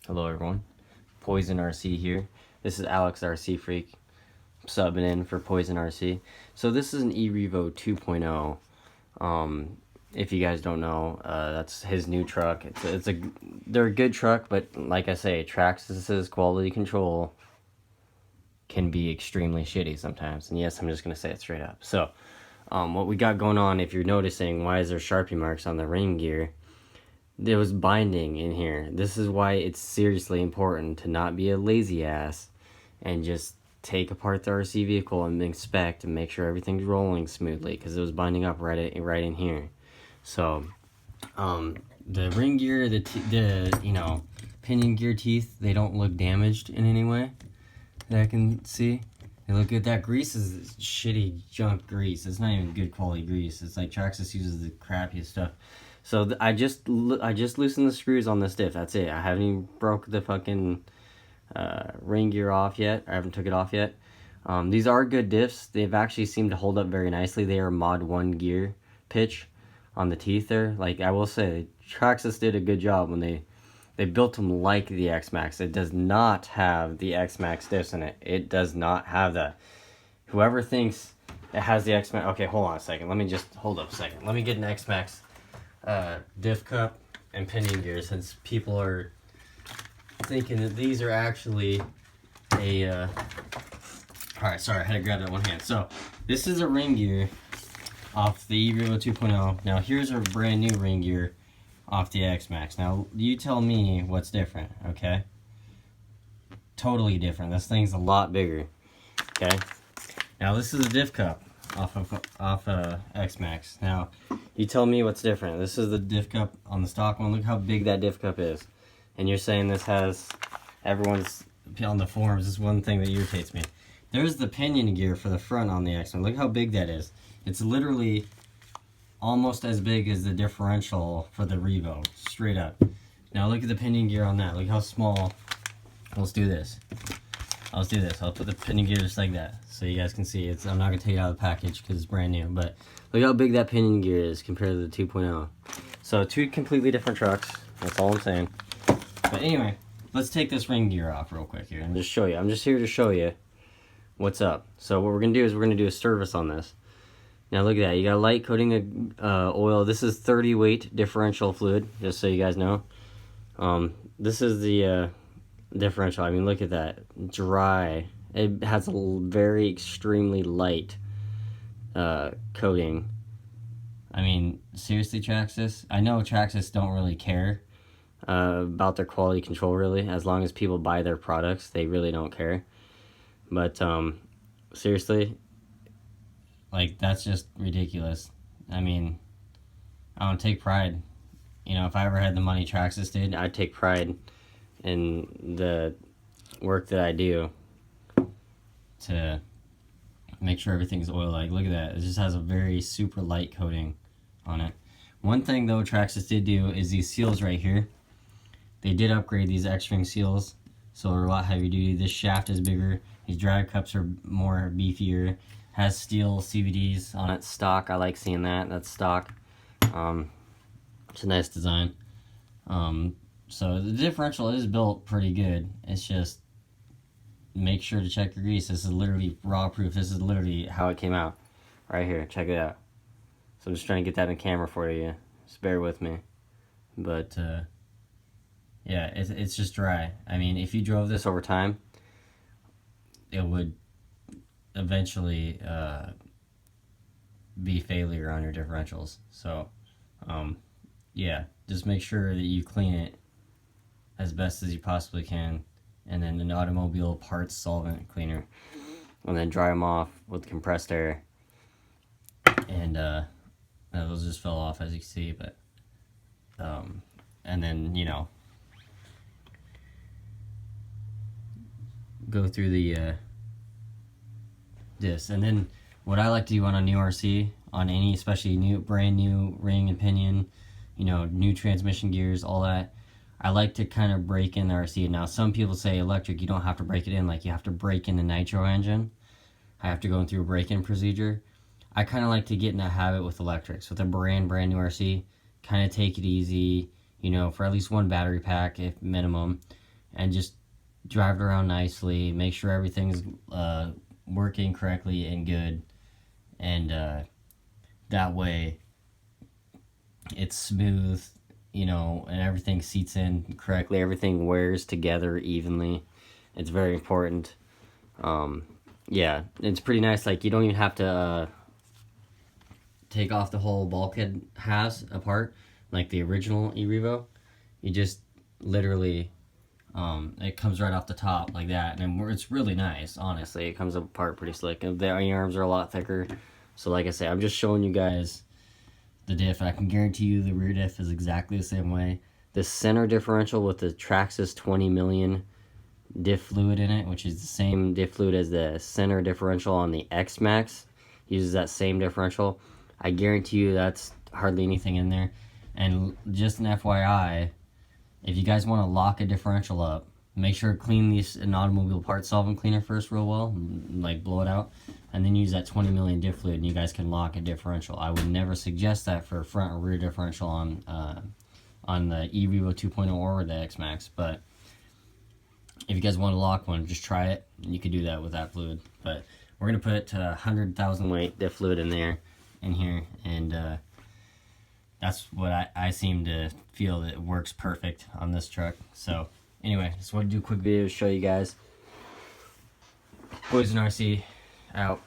Hello everyone, Poison RC here. This is Alex RC Freak, subbing in for Poison RC. So this is an revo 2.0. If you guys don't know, that's his new truck. They're a good truck, but like I say, Traxxas's quality control can be extremely shitty sometimes. And yes, I'm just gonna say it straight up. So, what we got going on, if you're noticing, why is there Sharpie marks on the ring gear? There was binding in here. This is why it's seriously important to not be a lazy ass and just take apart the RC vehicle and inspect and make sure everything's rolling smoothly, because it was binding up right in here. So the ring gear, the pinion gear teeth, they don't look damaged in any way that I can see. They look good. That grease is shitty junk grease. It's not even good quality grease. It's like Traxxas uses the crappiest stuff. So I just loosened the screws on this diff. That's it. I haven't even broke the fucking ring gear off yet. I haven't took it off yet. These are good diffs. They've actually seemed to hold up very nicely. They are mod 1 gear pitch on the teeth there. Like, I will say, Traxxas did a good job when they built them like the X-Max. It does not have the X-Max diffs in it. It does not have that. Whoever thinks it has the X-Max... Okay, hold on a second. Let me just... Hold up a second. Let me get an X-Max diff cup and pinion gear, since people are thinking that these are actually a... Alright, sorry, I had to grab that one hand. So, this is a ring gear off the revo 2.0. Now, here's a brand new ring gear off the X-Max. Now, you tell me what's different, okay? Totally different. This thing's a lot bigger, okay? Now, this is a diff cup off X-Max. Now, you tell me what's different. This is the diff cup on the stock one. Look how big that diff cup is. And you're saying this has... Everyone's on the forums. This is one thing that irritates me. There's the pinion gear for the front on the X-Men. Look how big that is. It's literally almost as big as the differential for the Revo. Straight up. Now look at the pinion gear on that. Look how small. Let's do this. I'll put the pinion gear just like that, so you guys can see. I'm not going to take it out of the package because it's brand new. But look how big that pinion gear is compared to the 2.0. So two completely different trucks. That's all I'm saying. But anyway, let's take this ring gear off real quick here and just show you. I'm just here to show you what's up. So what we're going to do is we're going to do a service on this. Now look at that. You got a light coating of oil. This is 30 weight differential fluid, just so you guys know. This is the differential. I mean, look at that. Dry. It has a very extremely light coating. I mean, seriously, Traxxas? I know Traxxas don't really care about their quality control, really. As long as people buy their products, they really don't care. But seriously, like, that's just ridiculous. I mean, I don't take pride. You know, if I ever had the money Traxxas did, I'd take pride in the work that I do to make sure everything's oil-like. Look at that. It just has a very super light coating on it. One thing, though, Traxxas did do is these seals right here. They did upgrade these X-ring seals, so they're a lot heavier duty. This shaft is bigger. These drag cups are more beefier. Has steel CVDs on it, stock. I like seeing that. That's stock. It's a nice design. So the differential is built pretty good. It's just, make sure to check your grease. This is literally raw proof. This is literally how it came out. Right here. Check it out. So I'm just trying to get that in camera for you. Just bear with me. But, yeah, it's just dry. I mean, if you drove this over time, it would eventually be failure on your differentials. So, yeah, just make sure that you clean it as best as you possibly can, and then an automobile parts solvent cleaner, and then dry them off with compressed air. And those just fell off, as you can see. But and then, you know, go through the this. And then what I like to do on a new RC, on any especially brand new ring and pinion, you know, new transmission gears, all that, I like to kind of break in the RC. Now, some people say electric, you don't have to break it in. Like, you have to break in the nitro engine. I have to go through a break-in procedure. I kind of like to get in that habit with electrics. With a brand new RC, kind of take it easy, you know, for at least one battery pack, if minimum. and just drive it around nicely, make sure everything's working correctly and good, and that way it's smooth, you know, and everything seats in correctly, everything wears together evenly. It's very important. Yeah, it's pretty nice. Like, you don't even have to take off the whole bulkhead halves apart like the original e-revo. You just literally it comes right off the top like that, and it's really nice. Honestly, it comes apart pretty slick. The arms are a lot thicker. So like I say, I'm just showing you guys the diff. I can guarantee you the rear diff is exactly the same way. The center differential with the Traxxas 20 million diff fluid in it, which is the same diff fluid as the center differential on the X-Max, uses that same differential. I guarantee you that's hardly anything in there. And just an FYI, if you guys want to lock a differential up, make sure to clean this non-automobile part solvent cleaner first real well, like blow it out, and then use that 20 million diff fluid, and you guys can lock a differential. I would never suggest that for front or rear differential on the e-revo 2.0 or the X-Max, but if you guys want to lock one, just try it. You could do that with that fluid. But we're going to put 100,000 weight diff fluid in here, and that's what I seem to feel that it works perfect on this truck. So anyway, just want to do a quick video to show you guys. Poison RC out.